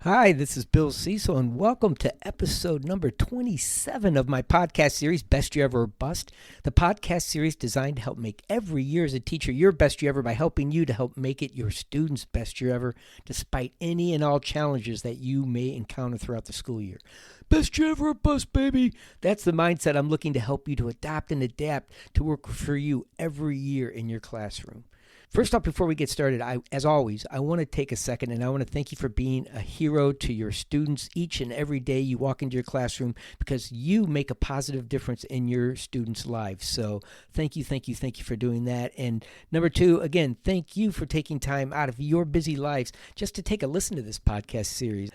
Hi, this is Bill Cecil, and welcome to episode number 27 of my podcast series, Best Year Ever or Bust. The podcast series designed to help make every year as a teacher your best year ever by helping you to help make it your students' best year ever, despite any and all challenges that you may encounter throughout the school year. Best year ever or bust, baby! That's the mindset I'm looking to help you to adopt and adapt to work for you every year in your classroom. First off, before we get started, as always, I want to take a second and I want to thank you for being a hero to your students each and every day you walk into your classroom because you make a positive difference in your students' lives. So thank you for doing that. And number two, again, thank you for taking time out of your busy lives just to take a listen to this podcast series.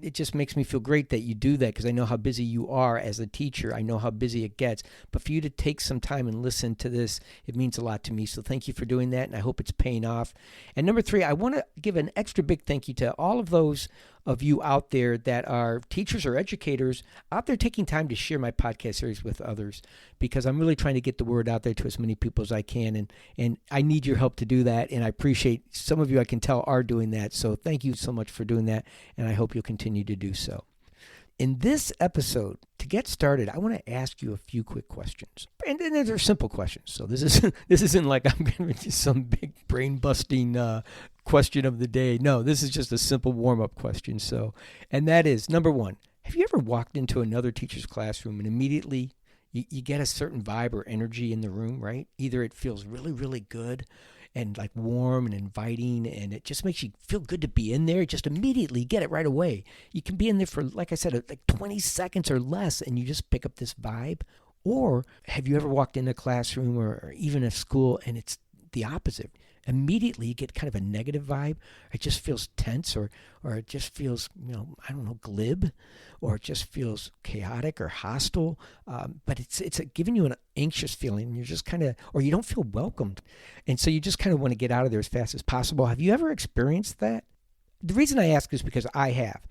It just makes me feel great that you do that because I know how busy you are as a teacher. I know how busy it gets. But for you to take some time and listen to this, it means a lot to me. So thank you for doing that, and I hope it's paying off. And number three, I want to give an extra big thank you to all of those of you out there that are teachers or educators out there taking time to share my podcast series with others because I'm really trying to get the word out there to as many people as I can. And I need your help to do that. And I appreciate some of you I can tell are doing that. So thank you so much for doing that. And I hope you'll continue to do so. In this episode, to get started, I want to ask you a few quick questions. And they're simple questions. So this isn't like I'm going to do some big brain-busting question of the day. No, this is just a simple warm-up question. So, and that is, number one, have you ever walked into another teacher's classroom and immediately you get a certain vibe or energy in the room, right? Either it feels really, really good and like warm and inviting, and it just makes you feel good to be in there. Just immediately get it right away. You can be in there for, like I said, like 20 seconds or less, and you just pick up this vibe. Or have you ever walked in a classroom or even a school and it's the opposite? Immediately you get kind of a negative vibe. It just feels tense or it just feels, glib, or it just feels chaotic or hostile. But it's giving you an anxious feeling. You're just kind of, or you don't feel welcomed. And so you just kind of want to get out of there as fast as possible. Have you ever experienced that? The reason I ask is because I have.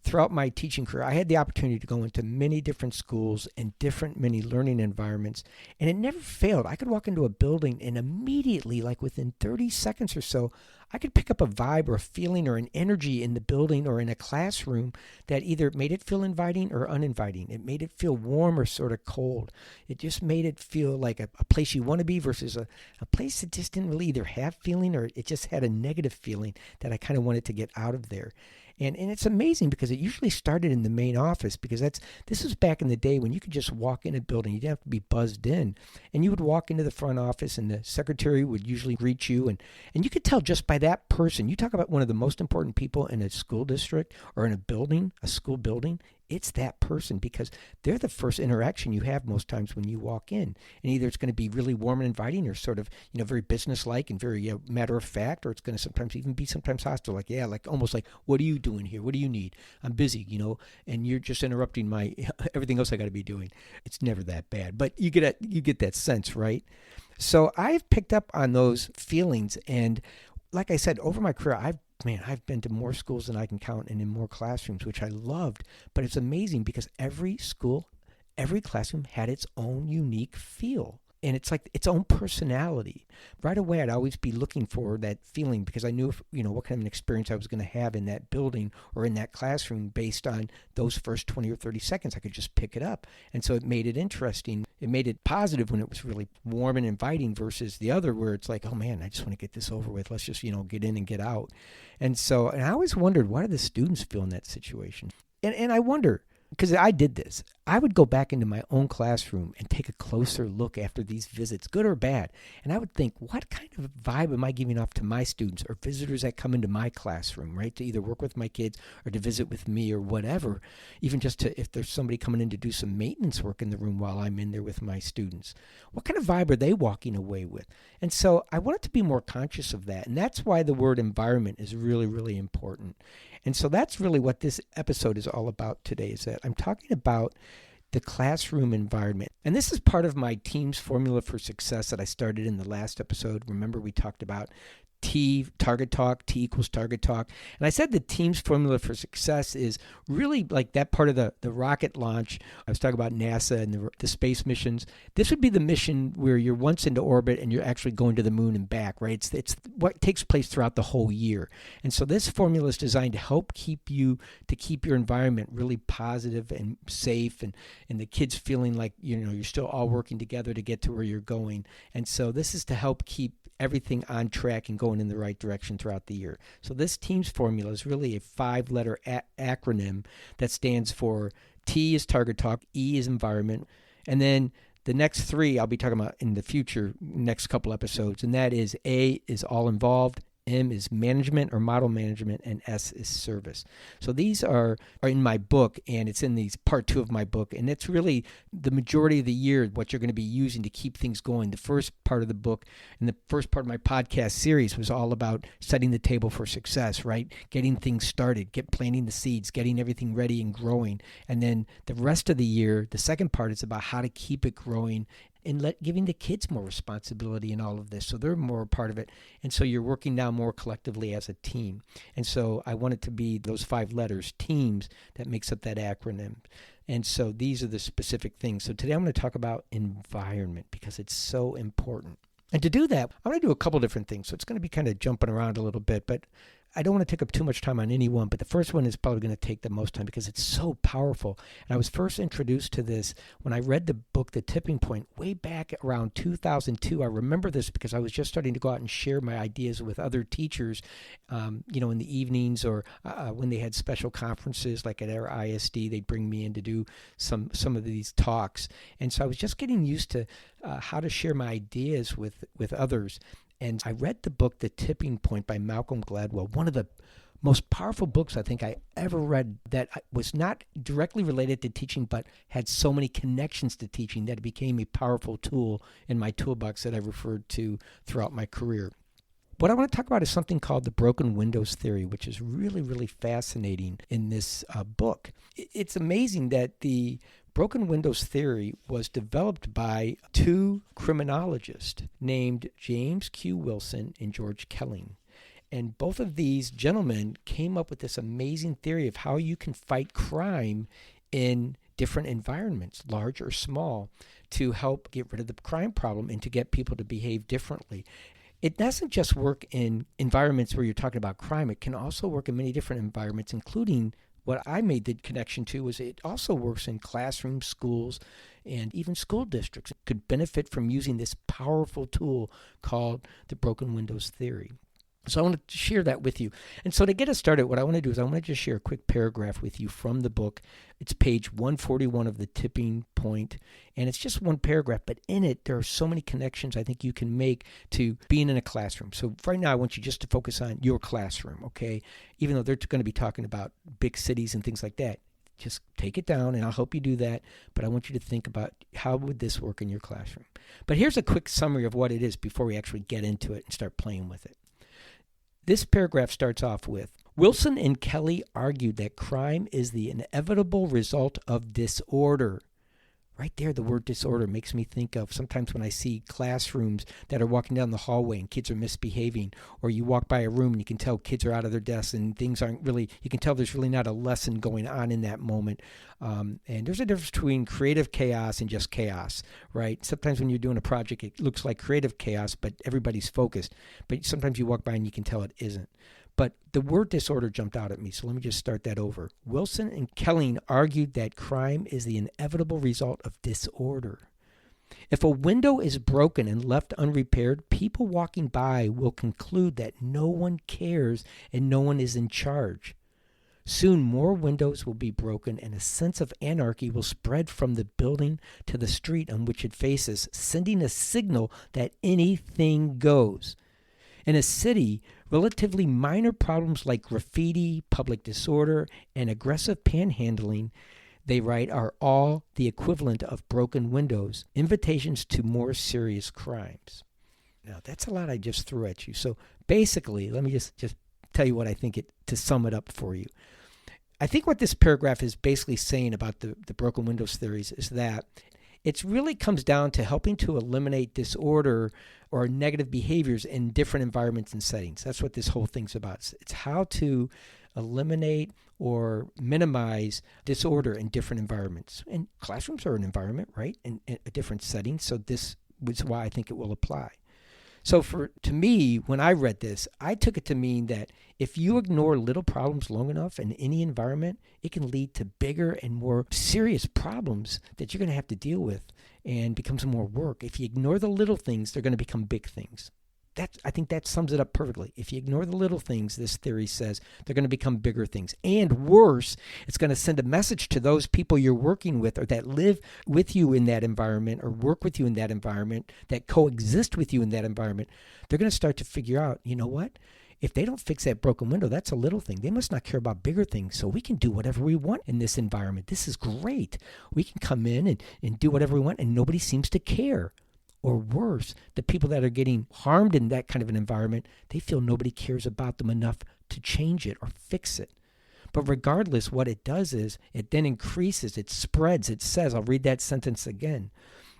Throughout my teaching career, I had the opportunity to go into many different schools and many learning environments, and it never failed. I could walk into a building and immediately, like within 30 seconds or so, I could pick up a vibe or a feeling or an energy in the building or in a classroom that either made it feel inviting or uninviting. It made it feel warm or sort of cold. It just made it feel like a place you want to be versus a place that just didn't really either have feeling or it just had a negative feeling that I kind of wanted to get out of there. And it's amazing because it usually started in the main office because this was back in the day when you could just walk in a building. You didn't have to be buzzed in. And you would walk into the front office and the secretary would usually greet you. And you could tell just by that person. You talk about one of the most important people in a school district or in a building, a school building. It's that person because they're the first interaction you have most times when you walk in. And either it's going to be really warm and inviting or sort of, very businesslike and very matter of fact, or it's going to sometimes even be hostile. Like almost like, what are you doing here? What do you need? I'm busy, and you're just interrupting my everything else I got to be doing. It's never that bad, but you get that sense, right? So I've picked up on those feelings. And like I said, over my career, I've been to more schools than I can count and in more classrooms, which I loved. But it's amazing because every school, every classroom had its own unique feel. And it's like its own personality. Right away, I'd always be looking for that feeling because I knew, what kind of an experience I was going to have in that building or in that classroom based on those first 20 or 30 seconds. I could just pick it up. And so it made it interesting. It made it positive when it was really warm and inviting versus the other where it's like, oh man, I just want to get this over with. Let's just, get in and get out. And I always wondered, why do the students feel in that situation? And I wonder, because I did this, I would go back into my own classroom and take a closer look after these visits, good or bad. And I would think, what kind of vibe am I giving off to my students or visitors that come into my classroom, right? To either work with my kids or to visit with me or whatever. Even just if there's somebody coming in to do some maintenance work in the room while I'm in there with my students. What kind of vibe are they walking away with? And so I wanted to be more conscious of that. And that's why the word environment is really, really important. And so that's really what this episode is all about today, is that I'm talking about the classroom environment. And this is part of my team's formula for success that I started in the last episode. Remember, we talked about T, target talk, T equals target talk. And I said the team's formula for success is really like that part of the rocket launch. I was talking about NASA and the space missions. This would be the mission where you're once into orbit and you're actually going to the moon and back, right? It's what takes place throughout the whole year. And so this formula is designed to help keep your environment really positive and safe, and the kids feeling like, you're still all working together to get to where you're going. And so this is to help keep everything on track and going in the right direction throughout the year. So this team's formula is really a 5-letter acronym that stands for T is target talk, E is environment, and then the next 3 I'll be talking about in the future, next couple episodes, and that is A is all involved, M is management or model management, and S is service. So these are in my book, and it's in these part 2 of my book, and it's really the majority of the year what you're going to be using to keep things going. The first part of the book and the first part of my podcast series was all about setting the table for success, right? Getting things started, planting the seeds, getting everything ready and growing. And then the rest of the year, the second part is about how to keep it growing and giving the kids more responsibility in all of this, so they're more a part of it. And so you're working now more collectively as a team. And so I want it to be those 5 letters, teams, that makes up that acronym. And so these are the specific things. So today I'm going to talk about environment because it's so important. And to do that, I'm going to do a couple different things. So it's going to be kind of jumping around a little bit, but I don't want to take up too much time on any one, but the first one is probably going to take the most time because it's so powerful. And I was first introduced to this when I read the book, The Tipping Point, way back around 2002. I remember this because I was just starting to go out and share my ideas with other teachers, in the evenings or when they had special conferences, like at our ISD, they'd bring me in to do some of these talks. And so I was just getting used to how to share my ideas with others. And I read the book, The Tipping Point by Malcolm Gladwell, one of the most powerful books I think I ever read that was not directly related to teaching, but had so many connections to teaching that it became a powerful tool in my toolbox that I referred to throughout my career. What I want to talk about is something called the broken windows theory, which is really, really fascinating in this book. It's amazing that the broken windows theory was developed by 2 criminologists named James Q. Wilson and George Kelling. And both of these gentlemen came up with this amazing theory of how you can fight crime in different environments, large or small, to help get rid of the crime problem and to get people to behave differently. It doesn't just work in environments where you're talking about crime. It can also work in many different environments, including what I made the connection to was it also works in classrooms, schools, and even school districts. It could benefit from using this powerful tool called the broken windows theory. So I want to share that with you. And so to get us started, what I want to do is I want to just share a quick paragraph with you from the book. It's page 141 of The Tipping Point, and it's just one paragraph, but in it there are so many connections I think you can make to being in a classroom. So right now I want you just to focus on your classroom, okay? Even though they're going to be talking about big cities and things like that, just take it down, and I'll help you do that. But I want you to think about how would this work in your classroom. But here's a quick summary of what it is before we actually get into it and start playing with it. This paragraph starts off with, Wilson and Kelly argued that crime is the inevitable result of disorder. Right there, the word disorder makes me think of sometimes when I see classrooms that are walking down the hallway and kids are misbehaving, or you walk by a room and you can tell kids are out of their desks and things aren't really, you can tell there's really not a lesson going on in that moment. And there's a difference between creative chaos and just chaos, right? Sometimes when you're doing a project, it looks like creative chaos, but everybody's focused. But sometimes you walk by and you can tell it isn't. But the word disorder jumped out at me, so let me just start that over. Wilson and Kelling argued that crime is the inevitable result of disorder. If a window is broken and left unrepaired, people walking by will conclude that no one cares and no one is in charge. Soon more windows will be broken and a sense of anarchy will spread from the building to the street on which it faces, sending a signal that anything goes. In a city, relatively minor problems like graffiti, public disorder, and aggressive panhandling, they write, are all the equivalent of broken windows, invitations to more serious crimes. Now, that's a lot I just threw at you. So basically, let me just tell you what I think to sum it up for you. I think what this paragraph is basically saying about the broken windows theories is that it really comes down to helping to eliminate disorder or negative behaviors in different environments and settings. That's what this whole thing's about. It's how to eliminate or minimize disorder in different environments. And classrooms are an environment, right? In a different setting. So this is why I think it will apply. So to me, when I read this, I took it to mean that if you ignore little problems long enough in any environment, it can lead to bigger and more serious problems that you're going to have to deal with and becomes more work. If you ignore the little things, they're going to become big things. I think that sums it up perfectly. If you ignore the little things, this theory says, they're going to become bigger things. And worse, it's going to send a message to those people you're working with or that live with you in that environment or work with you in that environment, that coexist with you in that environment. They're going to start to figure out, you know what? If they don't fix that broken window, that's a little thing. They must not care about bigger things. So we can do whatever we want in this environment. This is great. We can come in and do whatever we want, and nobody seems to care. Or worse, the people that are getting harmed in that kind of an environment, they feel nobody cares about them enough to change it or fix it. But regardless, what it does is it then increases, it spreads. It says, I'll read that sentence again.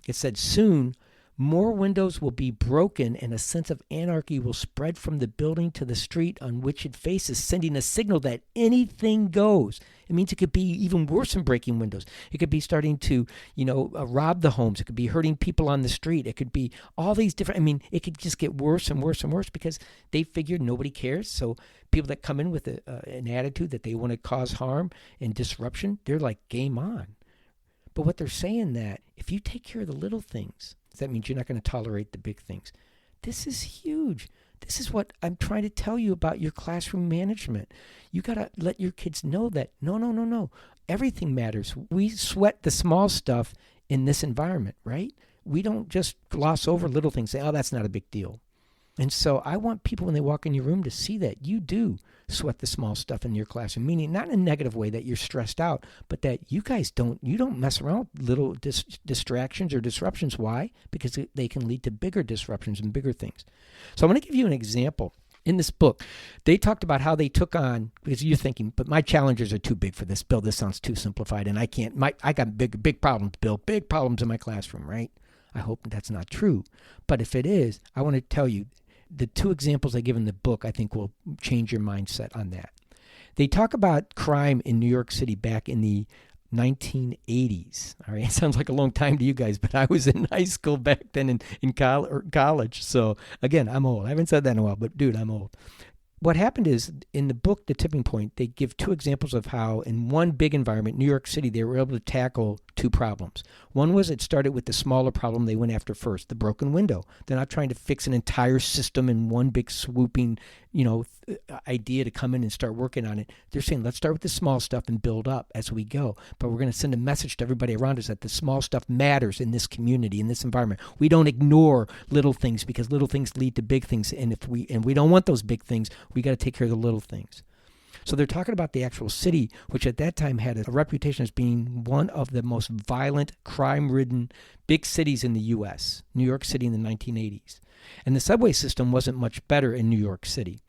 It said, soon more windows will be broken and a sense of anarchy will spread from the building to the street on which it faces, sending a signal that anything goes. It means it could be even worse than breaking windows. It could be starting to, rob the homes. It could be hurting people on the street. It could be all these different, it could just get worse and worse and worse because they figured nobody cares. So people that come in with an attitude that they want to cause harm and disruption, they're like game on. But what they're saying that if you take care of the little things, that means you're not going to tolerate the big things. This is huge. This is what I'm trying to tell you about your classroom management. You got to let your kids know that no. Everything matters. We sweat the small stuff in this environment, right? We don't just gloss over little things, say, oh, that's not a big deal. And so I want people when they walk in your room to see that you do sweat the small stuff in your classroom, meaning not in a negative way that you're stressed out, but that you don't mess around with little distractions or disruptions. Why? Because they can lead to bigger disruptions and bigger things. So I'm going to give you an example. In this book, they talked about how they took on, because you're thinking, but my challenges are too big for this, Bill. This sounds too simplified, and I got big problems, Bill, big problems in my classroom, right? I hope that's not true. But if it is, I want to tell you, the two examples I give in the book, I think will change your mindset on that. They talk about crime in New York City back in the 1980s. All right, it sounds like a long time to you guys, but I was in high school back then in college. So again, I'm old. I haven't said that in a while, but dude, I'm old. What happened is in the book, The Tipping Point, they give two examples of how in one big environment, New York City, they were able to tackle two problems. One was it started with the smaller problem they went after first, the broken window. They're not trying to fix an entire system in one big swooping, idea to come in and start working on it. They're saying, let's start with the small stuff and build up as we go. But we're going to send a message to everybody around us that the small stuff matters in this community, in this environment. We don't ignore little things because little things lead to big things. And we don't want those big things. We got to take care of the little things. So they're talking about the actual city, which at that time had a reputation as being one of the most violent, crime-ridden big cities in the U.S., New York City in the 1980s. And the subway system wasn't much better in New York City.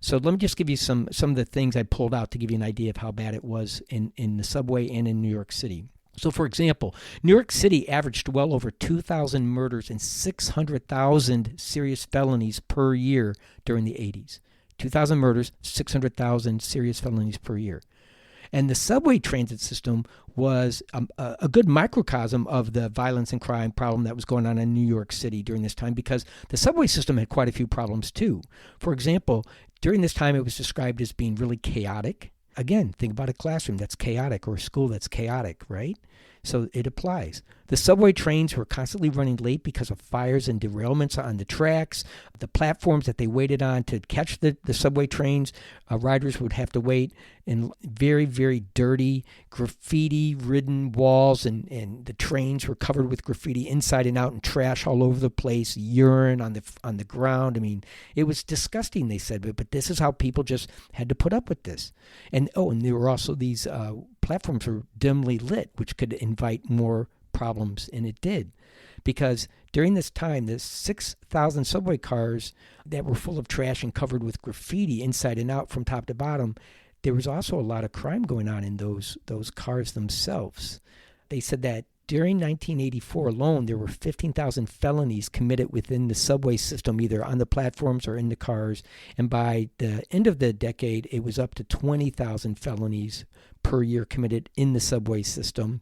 So let me just give you some of the things I pulled out to give you an idea of how bad it was in the subway and in New York City. So, for example, New York City averaged well over 2,000 murders and 600,000 serious felonies per year during the 80s. 2,000 murders, 600,000 serious felonies per year. And the subway transit system was a good microcosm of the violence and crime problem that was going on in New York City during this time, because the subway system had quite a few problems too. For example, during this time it was described as being really chaotic. Again, think about a classroom that's chaotic or a school that's chaotic, right? So it applies. The subway trains were constantly running late because of fires and derailments on the tracks. The platforms that they waited on to catch the subway trains, riders would have to wait in very, very dirty, graffiti-ridden walls, and the trains were covered with graffiti inside and out and trash all over the place, urine on the ground. I mean, it was disgusting, they said, but this is how people just had to put up with this. And there were also these platforms were dimly lit, which could invite more problems, and it did. Because during this time, the 6,000 subway cars that were full of trash and covered with graffiti inside and out from top to bottom, there was also a lot of crime going on in those cars themselves. They said that During 1984 alone, there were 15,000 felonies committed within the subway system, either on the platforms or in the cars. And by the end of the decade, it was up to 20,000 felonies per year committed in the subway system.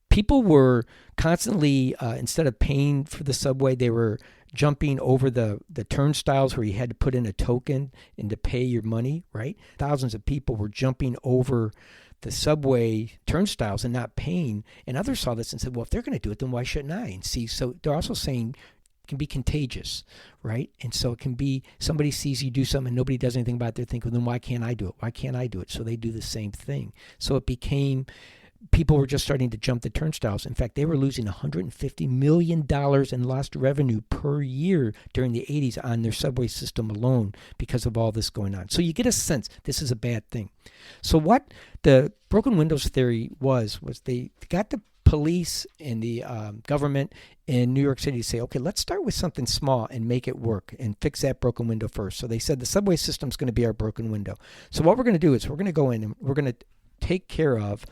People were constantly, instead of paying for the subway, they were jumping over the turnstiles where you had to put in a token and to pay your money, right? Thousands of people were jumping over the subway turnstiles and not paying. And others saw this and said, well, if they're going to do it, then why shouldn't I? And see, so they're also saying it can be contagious, right? And so it can be somebody sees you do something and nobody does anything about it. They're thinking, well, then why can't I do it? Why can't I do it? So they do the same thing. So it became, people were just starting to jump the turnstiles. In fact, they were losing $150 million in lost revenue per year during the 80s on their subway system alone because of all this going on. So you get a sense this is a bad thing. So what the broken windows theory was they got the police and the government in New York City to say, okay, let's start with something small and make it work and fix that broken window first. So they said the subway system is going to be our broken window. So what we're going to do is we're going to go in and we're going to take care of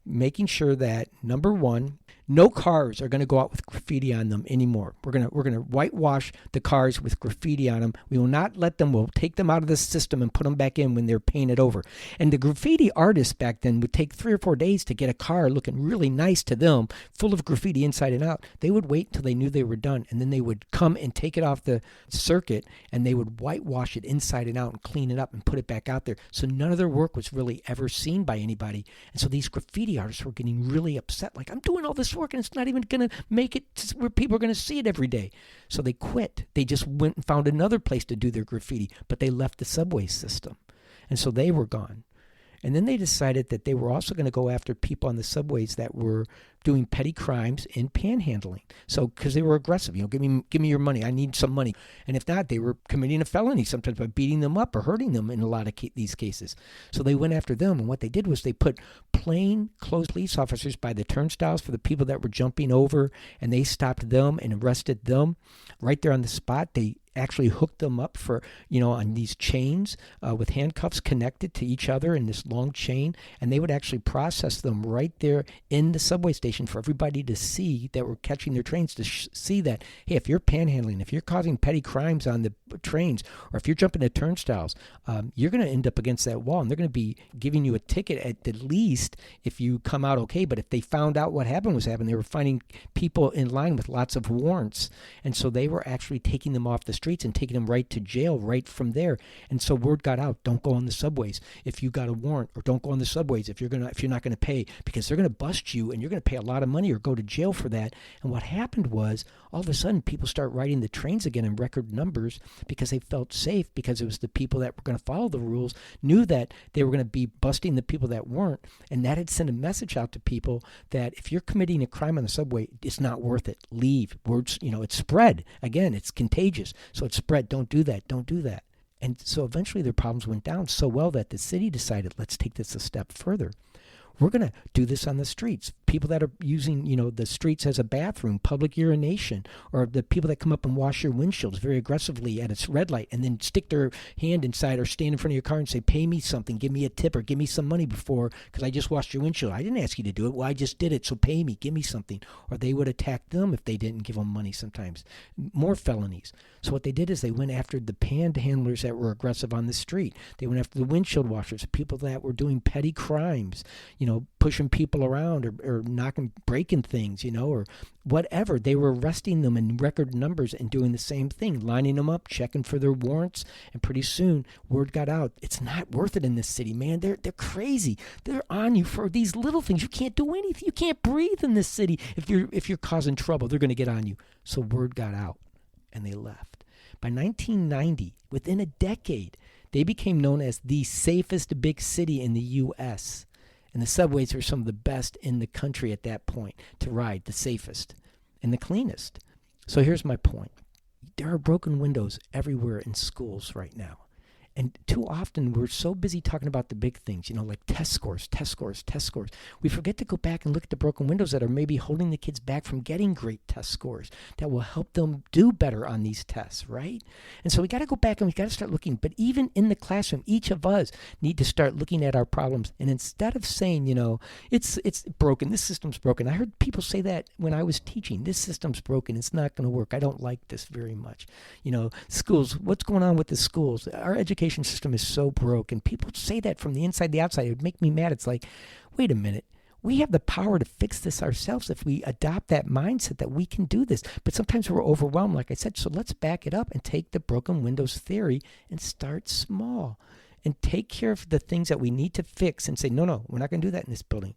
making sure that, number one, no cars are going to go out with graffiti on them anymore. We're going to whitewash the cars with graffiti on them. We will not let them. We'll take them out of the system and put them back in when they're painted over. And the graffiti artists back then would take 3 or 4 days to get a car looking really nice to them, full of graffiti inside and out. They would wait until they knew they were done, and then they would come and take it off the circuit, and they would whitewash it inside and out and clean it up and put it back out there. So none of their work was really ever seen by anybody. And so these graffiti artists were getting really upset, like, I'm doing all this work and it's not even going to make it to where people are going to see it every day. So they quit. They just went and found another place to do their graffiti, but they left the subway system. And so they were gone. And then they decided that they were also going to go after people on the subways that were doing petty crimes and panhandling. So, because they were aggressive, give me your money. I need some money. And if not, they were committing a felony sometimes by beating them up or hurting them in a lot of these cases. So they went after them. And what they did was they put plain clothes police officers by the turnstiles for the people that were jumping over, and they stopped them and arrested them right there on the spot. They actually hooked them up for, on these chains with handcuffs connected to each other in this long chain, and they would actually process them right there in the subway station for everybody to see that were catching their trains, to see that, hey, if you're panhandling, if you're causing petty crimes on the trains, or if you're jumping the turnstiles, you're going to end up against that wall, and they're going to be giving you a ticket at the least if you come out okay. But if they found out what was happening, they were finding people in line with lots of warrants, and so they were actually taking them off the streets and taking them right to jail right from there. And so word got out, don't go on the subways if you got a warrant, or don't go on the subways if you're not going to pay, because they're going to bust you and you're going to pay a lot of money or go to jail for that. And what happened was, all of a sudden people start riding the trains again in record numbers because they felt safe, because it was the people that were going to follow the rules knew that they were going to be busting the people that weren't. And that had sent a message out to people that if you're committing a crime on the subway, it's not worth it. Leave. Words, it's spread. Again, it's contagious. So it's spread. Don't do that. Don't do that. And so eventually their problems went down so well that the city decided, let's take this a step further. We're going to do this on the streets. People that are using, the streets as a bathroom, public urination, or the people that come up and wash your windshields very aggressively at a red light and then stick their hand inside or stand in front of your car and say, pay me something, give me a tip, or give me some money because I just washed your windshield. I didn't ask you to do it. Well, I just did it, so pay me, give me something. Or they would attack them if they didn't give them money sometimes. More felonies. So what they did is they went after the panhandlers that were aggressive on the street. They went after the windshield washers, people that were doing petty crimes, pushing people around or breaking things, or whatever. They were arresting them in record numbers and doing the same thing, lining them up, checking for their warrants. And pretty soon word got out, it's not worth it in this city, man. They're crazy. They're on you for these little things. You can't do anything. You can't breathe in this city. If you're causing trouble, they're going to get on you. So word got out and they left. By 1990, within a decade, they became known as the safest big city in the U.S., and the subways were some of the best in the country at that point to ride, the safest and the cleanest. So here's my point. There are broken windows everywhere in schools right now. And too often we're so busy talking about the big things, like test scores, test scores, test scores. We forget to go back and look at the broken windows that are maybe holding the kids back from getting great test scores that will help them do better on these tests, right? And so we got to go back and we got to start looking. But even in the classroom, each of us need to start looking at our problems. And instead of saying, it's broken, this system's broken. I heard people say that when I was teaching. This system's broken. It's not going to work. I don't like this very much. Schools, what's going on with the schools? Our education system is so broken. People say that from the inside, the outside. It would make me mad. It's like, wait a minute. We have the power to fix this ourselves if we adopt that mindset that we can do this. But sometimes we're overwhelmed, like I said. So let's back it up and take the broken windows theory and start small and take care of the things that we need to fix and say, no, we're not going to do that in this building.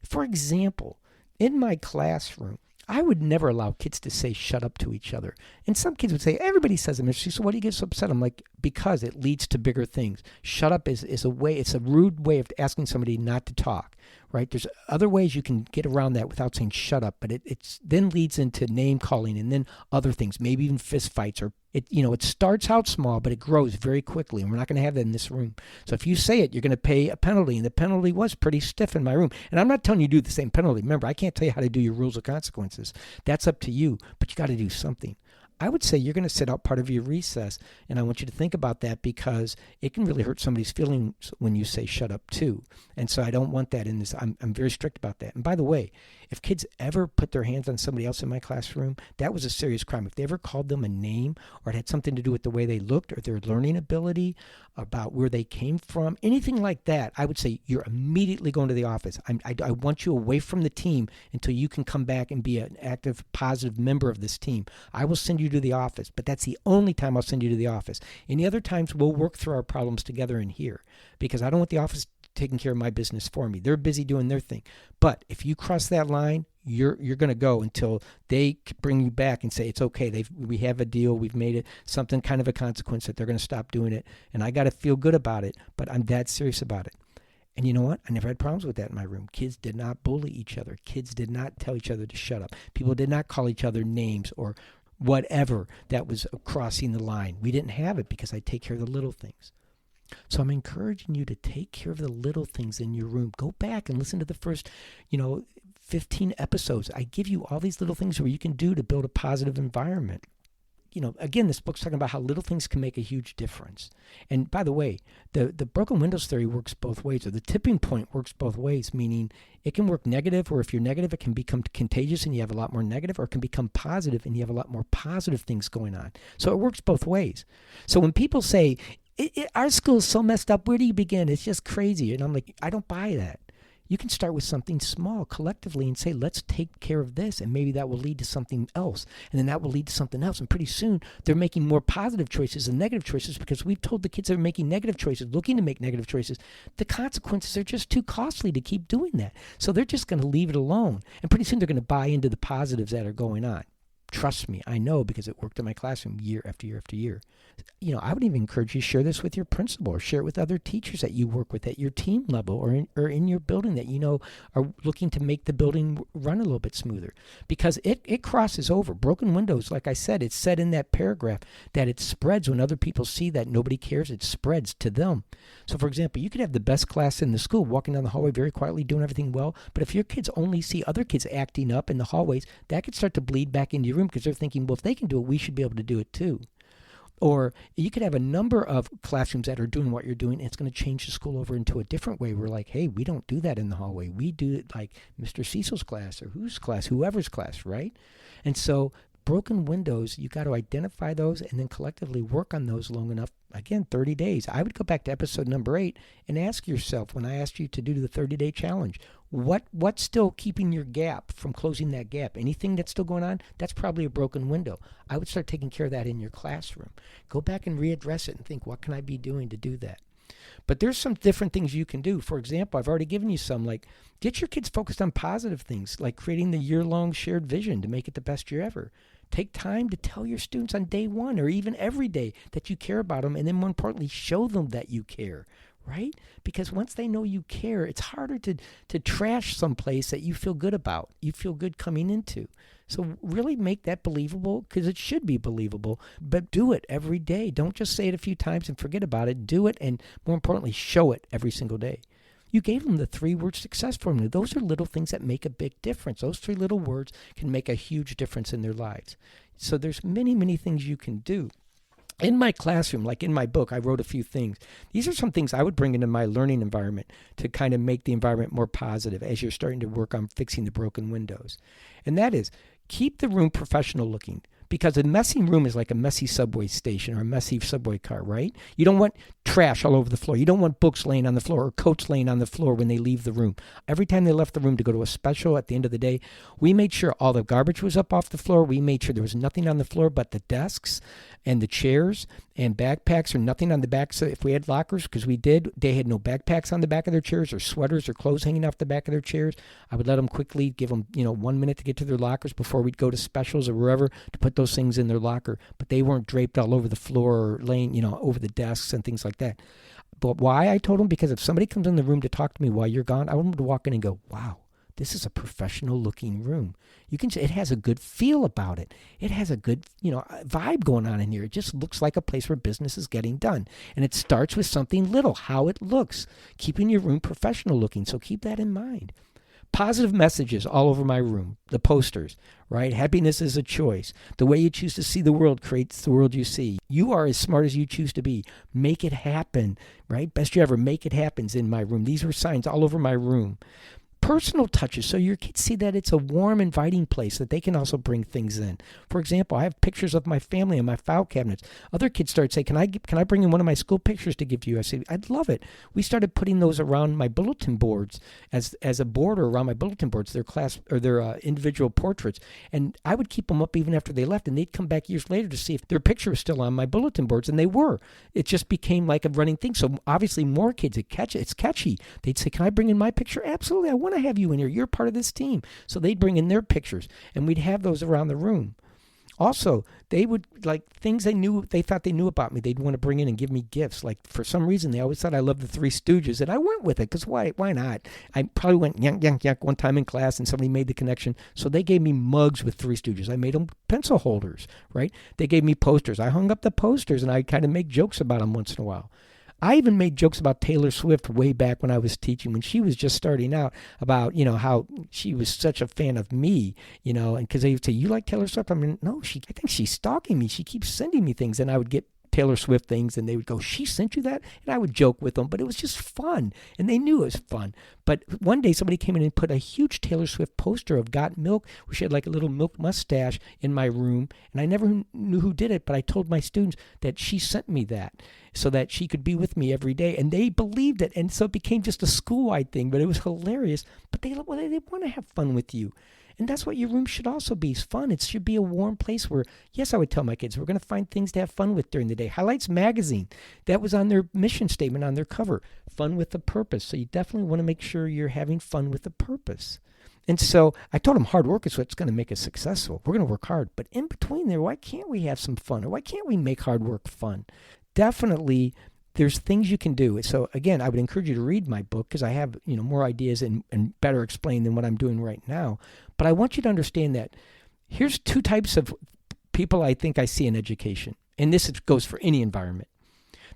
For example, in my classroom, I would never allow kids to say shut up to each other. And some kids would say, everybody says it, Mr. Cecil, why do you get so upset? I'm like, because it leads to bigger things. Shut up is a way, it's a rude way of asking somebody not to talk, right? There's other ways you can get around that without saying shut up, but it then leads into name calling and then other things, maybe even fist fights, or it starts out small, but it grows very quickly, and we're not going to have that in this room. So if you say it, you're going to pay a penalty, and the penalty was pretty stiff in my room. And I'm not telling you to do the same penalty. Remember, I can't tell you how to do your rules of consequences. That's up to you, but you got to do something. I would say you're going to sit out part of your recess, and I want you to think about that because it can really hurt somebody's feelings when you say shut up too. And so I don't want that in this. I'm very strict about that. And by the way, if kids ever put their hands on somebody else in my classroom, that was a serious crime. If they ever called them a name or it had something to do with the way they looked or their learning ability, about where they came from, anything like that, I would say you're immediately going to the office. I want you away from the team until you can come back and be an active, positive member of this team. I will send you to the office, but that's the only time I'll send you to the office. Any other times, we'll work through our problems together in here because I don't want the office taking care of my business for me. They're busy doing their thing. But if you cross that line, you're going to go until they bring you back and say, it's okay. We have a deal. We've made it something kind of a consequence that they're going to stop doing it. And I got to feel good about it, but I'm that serious about it. And you know what? I never had problems with that in my room. Kids did not bully each other. Kids did not tell each other to shut up. People did not call each other names or whatever that was crossing the line. We didn't have it because I take care of the little things. So I'm encouraging you to take care of the little things in your room. Go back and listen to the first, 15 episodes. I give you all these little things where you can do to build a positive environment. Again, this book's talking about how little things can make a huge difference. And by the way, the broken windows theory works both ways, or the tipping point works both ways, meaning it can work negative, or if you're negative, it can become contagious and you have a lot more negative, or it can become positive and you have a lot more positive things going on. So it works both ways. So when people say, our school is so messed up, where do you begin? It's just crazy. And I'm like, I don't buy that. You can start with something small collectively and say, let's take care of this. And maybe that will lead to something else. And then that will lead to something else. And pretty soon they're making more positive choices than negative choices because we've told the kids that are making negative choices, looking to make negative choices, the consequences are just too costly to keep doing that. So they're just going to leave it alone. And pretty soon they're going to buy into the positives that are going on. Trust me, I know because it worked in my classroom year after year after year. I would even encourage you to share this with your principal or share it with other teachers that you work with at your team level or in your building that are looking to make the building run a little bit smoother. Because it crosses over. Broken windows, like I said, it's said in that paragraph that it spreads when other people see that nobody cares. It spreads to them. So, for example, you could have the best class in the school walking down the hallway very quietly, doing everything well. But if your kids only see other kids acting up in the hallways, that could start to bleed back into your room because they're thinking, well, if they can do it, we should be able to do it too. Or you could have a number of classrooms that are doing what you're doing, and it's going to change the school over into a different way. We're like, hey, we don't do that in the hallway. We do it like Mr. Cecil's class or whoever's class, right? And so broken windows, you got to identify those and then collectively work on those long enough. Again, 30 days. I would go back to episode number 8 and ask yourself, when I asked you to do the 30-day challenge, what's still keeping your gap from closing that gap? Anything that's still going on? That's probably a broken window. I would start taking care of that in your classroom. Go back and readdress it and think, what can I be doing to do that? But there's some different things you can do. For example, I've already given you some, like get your kids focused on positive things, like creating the year-long shared vision to make it the best year ever. Take time to tell your students on day one or even every day that you care about them, and then more importantly, show them that you care, right? Because once they know you care, it's harder to trash someplace that you feel good about, you feel good coming into. So really make that believable, because it should be believable, but do it every day. Don't just say it a few times and forget about it. Do it, and more importantly, show it every single day. You gave them the 3-word success formula. Those are little things that make a big difference. Those 3 little words can make a huge difference in their lives. So there's many, many things you can do. In my classroom, like in my book, I wrote a few things. These are some things I would bring into my learning environment to kind of make the environment more positive as you're starting to work on fixing the broken windows. And that is, keep the room professional looking. Because a messy room is like a messy subway station or a messy subway car, right? You don't want trash all over the floor. You don't want books laying on the floor or coats laying on the floor when they leave the room. Every time they left the room to go to a special at the end of the day, we made sure all the garbage was up off the floor. We made sure there was nothing on the floor but the desks and the chairs and backpacks, or nothing on the back. So if we had lockers, because we did, they had no backpacks on the back of their chairs or sweaters or clothes hanging off the back of their chairs. I would let them quickly, give them 1 minute to get to their lockers before we'd go to specials or wherever to put those things in their locker. But they weren't draped all over the floor or laying, over the desks and things like that. But why? I told them, because if somebody comes in the room to talk to me while you're gone, I want them to walk in and go, wow, this is a professional looking room. You can say it has a good feel about it. It has a good, vibe going on in here. It just looks like a place where business is getting done. And it starts with something little, how it looks, keeping your room professional looking. So keep that in mind. Positive messages all over my room, the posters, right? Happiness is a choice. The way you choose to see the world creates the world you see. You are as smart as you choose to be. Make it happen, right? Best you ever, make it happens in my room. These were signs all over my room. Personal touches, so your kids see that it's a warm, inviting place, that they can also bring things in. For example, I have pictures of my family in my file cabinets. Other kids start saying, can I bring in one of my school pictures to give you? I say, I'd love it. We started putting those around my bulletin boards as a border around my bulletin boards, their class or their individual portraits. And I would keep them up even after they left, and they'd come back years later to see if their picture was still on my bulletin boards, and they were. It just became like a running thing. So obviously more kids, it's catchy. They'd say, can I bring in my picture? Absolutely. I want to have you in here. You're part of this team. So they'd bring in their pictures, and we'd have those around the room. Also, they would, like, things they thought they knew about me, they'd want to bring in and give me gifts. Like, for some reason, they always thought I loved the Three Stooges, and I went with it, because why not? I probably went yank, yank, yank one time in class, and somebody made the connection. So they gave me mugs with Three Stooges. I made them pencil holders, right? They gave me posters. I hung up the posters, and I kind of make jokes about them once in a while. I even made jokes about Taylor Swift way back when I was teaching, when she was just starting out, about, how she was such a fan of me, and because they would say, you like Taylor Swift? I mean, no, I think she's stalking me. She keeps sending me things, and I would get Taylor Swift things, and they would go, she sent you that? And I would joke with them, but it was just fun, and they knew it was fun. But one day somebody came in and put a huge Taylor Swift poster of Got Milk, where she had like a little milk mustache, in my room, and I never knew who did it, but I told my students that she sent me that so that she could be with me every day, and they believed it, and so it became just a school-wide thing, but it was hilarious. But they want to have fun with you. And that's what your room should also be. It's fun. It should be a warm place where, yes, I would tell my kids, we're going to find things to have fun with during the day. Highlights Magazine, that was on their mission statement on their cover. Fun with a purpose. So you definitely want to make sure you're having fun with a purpose. And so I told them hard work is what's going to make us successful. We're going to work hard. But in between there, why can't we have some fun? Or why can't we make hard work fun? Definitely, there's things you can do. So again, I would encourage you to read my book, because I have more ideas and better explained than what I'm doing right now. But I want you to understand that here's 2 types of people I think I see in education. And this goes for any environment.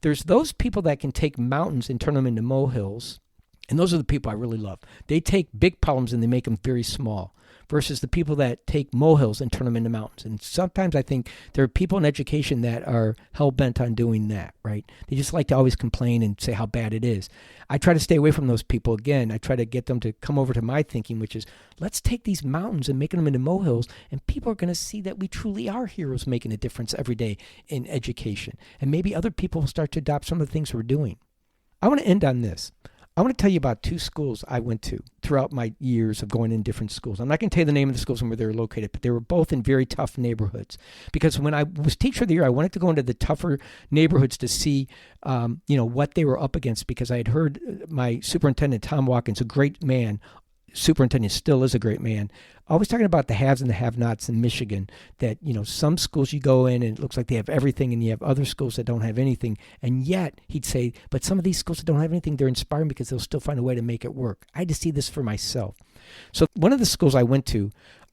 There's those people that can take mountains and turn them into molehills. And those are the people I really love. They take big problems and they make them very small, versus the people that take molehills and turn them into mountains. And sometimes I think there are people in education that are hell-bent on doing that, right? They just like to always complain and say how bad it is. I try to stay away from those people. Again, I try to get them to come over to my thinking, which is, let's take these mountains and make them into molehills, and people are going to see that we truly are heroes making a difference every day in education. And maybe other people will start to adopt some of the things we're doing. I want to end on this. I want to tell you about 2 schools I went to throughout my years of going in different schools. I'm not going to tell you the name of the schools and where they were located, but they were both in very tough neighborhoods. Because when I was teacher of the year, I wanted to go into the tougher neighborhoods to see, what they were up against. Because I had heard my superintendent, Tom Watkins, a great man, superintendent still is a great man, always talking about the haves and the have-nots in Michigan, that, some schools you go in and it looks like they have everything, and you have other schools that don't have anything. And yet he'd say, but some of these schools that don't have anything, they're inspiring because they'll still find a way to make it work. I had to see this for myself. So one of the schools I went to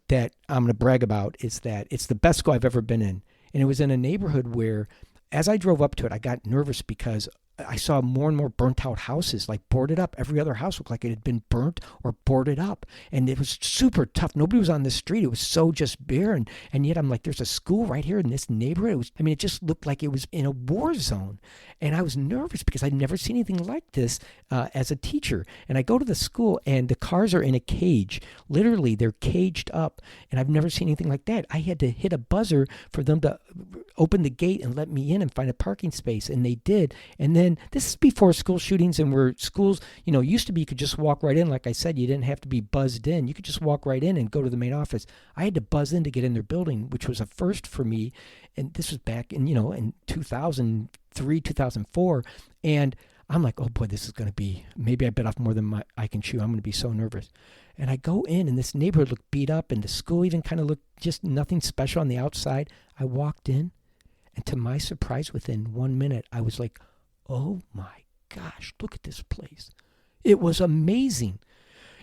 that I'm going to brag about is that it's the best school I've ever been in. And it was in a neighborhood where, as I drove up to it, I got nervous because I saw more and more burnt out houses, like boarded up. Every other house looked like it had been burnt or boarded up. And it was super tough. Nobody was on the street. It was so just bare. And yet I'm like, there's a school right here in this neighborhood. It just looked like it was in a war zone. And I was nervous because I'd never seen anything like this as a teacher. And I go to the school and the cars are in a cage. Literally, they're caged up. And I've never seen anything like that. I had to hit a buzzer for them to open the gate and let me in and find a parking space. And they did. And then this is before school shootings, and where schools, used to be you could just walk right in. Like I said, you didn't have to be buzzed in. You could just walk right in and go to the main office. I had to buzz in to get in their building, which was a first for me. And this was back in 2003, 2004. And I'm like, oh boy, this is going to be, maybe I bit off more than I can chew. I'm going to be so nervous. And I go in, and this neighborhood looked beat up, and the school even kind of looked just nothing special on the outside. I walked in, and to my surprise, within 1 minute, I was like, oh my gosh, look at this place. It was amazing.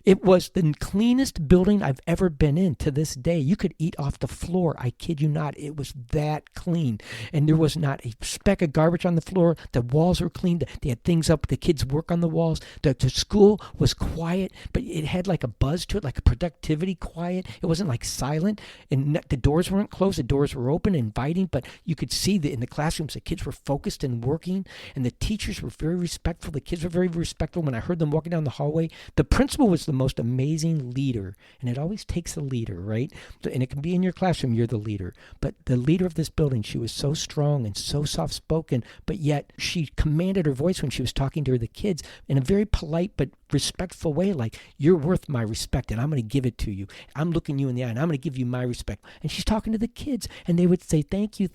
It was the cleanest building I've ever been in to this day. You could eat off the floor. I kid you not. It was that clean. And there was not a speck of garbage on the floor. The walls were clean. They had things up. The kids work on the walls. The school was quiet, but it had like a buzz to it, like a productivity quiet. It wasn't like silent. And the doors weren't closed. The doors were open, inviting, but you could see that in the classrooms, the kids were focused and working, and the teachers were very respectful. The kids were very respectful. When I heard them walking down the hallway, the principal was the most amazing leader, and it always takes a leader, right? And it can be in your classroom, you're the leader, but the leader of this building, she was so strong and so soft-spoken, but yet she commanded her voice when she was talking to the kids in a very polite but respectful way, like, you're worth my respect and I'm going to give it to you. I'm looking you in the eye and I'm going to give you my respect. And she's talking to the kids, and they would say thank you,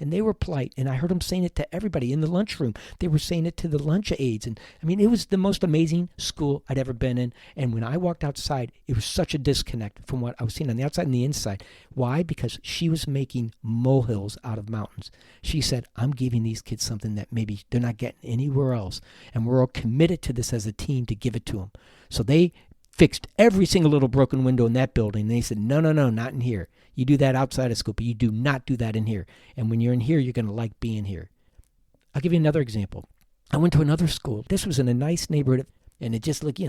and they were polite. And I heard them saying it to everybody in the lunchroom. They were saying it to the lunch aides. And it was the most amazing school I'd ever been in. And when I walked outside, it was such a disconnect from what I was seeing on the outside and the inside. Why? Because she was making molehills out of mountains. She said, I'm giving these kids something that maybe they're not getting anywhere else, and we're all committed to this as a team to give it to them. So they fixed every single little broken window in that building. And they said, no, not in here. You do that outside of school, but you do not do that in here. And when you're in here, you're going to like being here. I'll give you another example. I went to another school. This was in a nice neighborhood. And it just looked,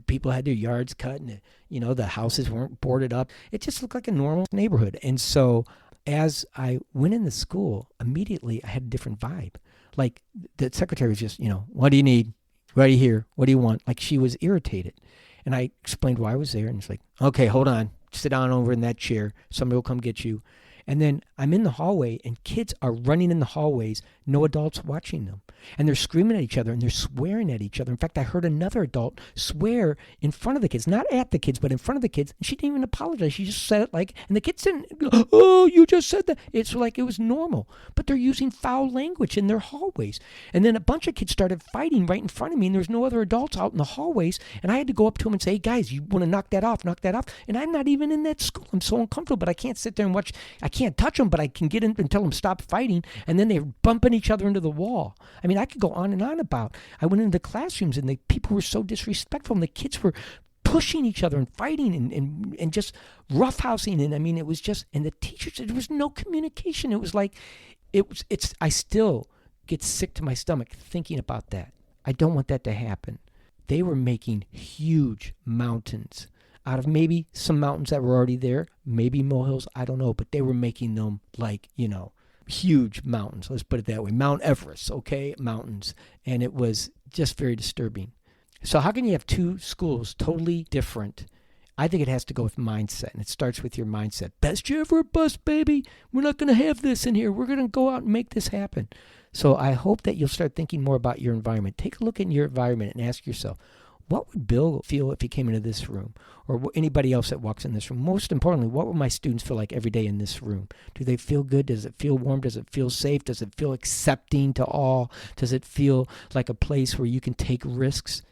people had their yards cut, and, the houses weren't boarded up. It just looked like a normal neighborhood. And so as I went in the school, immediately I had a different vibe. Like, the secretary was just, what do you need? What are you here? What do you want? Like, she was irritated. And I explained why I was there. And it's like, okay, hold on. Sit down over in that chair. Somebody will come get you. And then I'm in the hallway, and kids are running in the hallways, no adults watching them. And they're screaming at each other, and they're swearing at each other. In fact, I heard another adult swear in front of the kids, not at the kids, but in front of the kids. And she didn't even apologize. She just said it and the kids didn't go, oh, you just said that. It's like it was normal. But they're using foul language in their hallways. And then a bunch of kids started fighting right in front of me, and there's no other adults out in the hallways. And I had to go up to them and say, hey, guys, you want to knock that off? And I'm not even in that school. I'm so uncomfortable, but I can't sit there and watch. I can't touch them, but I can get in and tell them stop fighting, and then they're bumping each other into the wall. I could go on and on about. I went into the classrooms, and the people were so disrespectful, and the kids were pushing each other and fighting and just roughhousing, and it was just, and the teachers, there was no communication. It was like, I still get sick to my stomach thinking about that. I don't want that to happen. They were making huge mountains out of maybe some mountains that were already there, maybe molehills, I don't know, but they were making them like, huge mountains. Let's put it that way. Mount Everest, okay? Mountains. And it was just very disturbing. So how can you have two schools totally different? I think it has to go with mindset, and it starts with your mindset. Best year ever bust, baby. We're not going to have this in here. We're going to go out and make this happen. So I hope that you'll start thinking more about your environment. Take a look at your environment and ask yourself, what would Bill feel if he came into this room, or anybody else that walks in this room? Most importantly, what would my students feel like every day in this room? Do they feel good? Does it feel warm? Does it feel safe? Does it feel accepting to all? Does it feel like a place where you can take risks?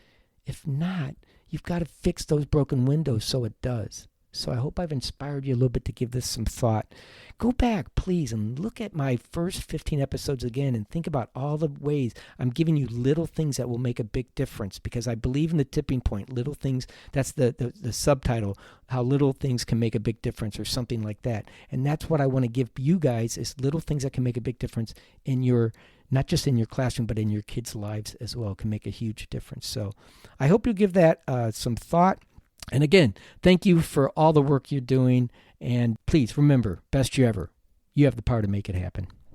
If not, you've got to fix those broken windows so it does. So I hope I've inspired you a little bit to give this some thought. Go back, please, and look at my first 15 episodes again and think about all the ways I'm giving you little things that will make a big difference, because I believe in the tipping point. Little things, that's the subtitle, how little things can make a big difference, or something like that. And that's what I want to give you guys, is little things that can make a big difference in your, not just in your classroom, but in your kids' lives as well, can make a huge difference. So I hope you'll give that some thought. And again, thank you for all the work you're doing. And please remember, best you ever, you have the power to make it happen.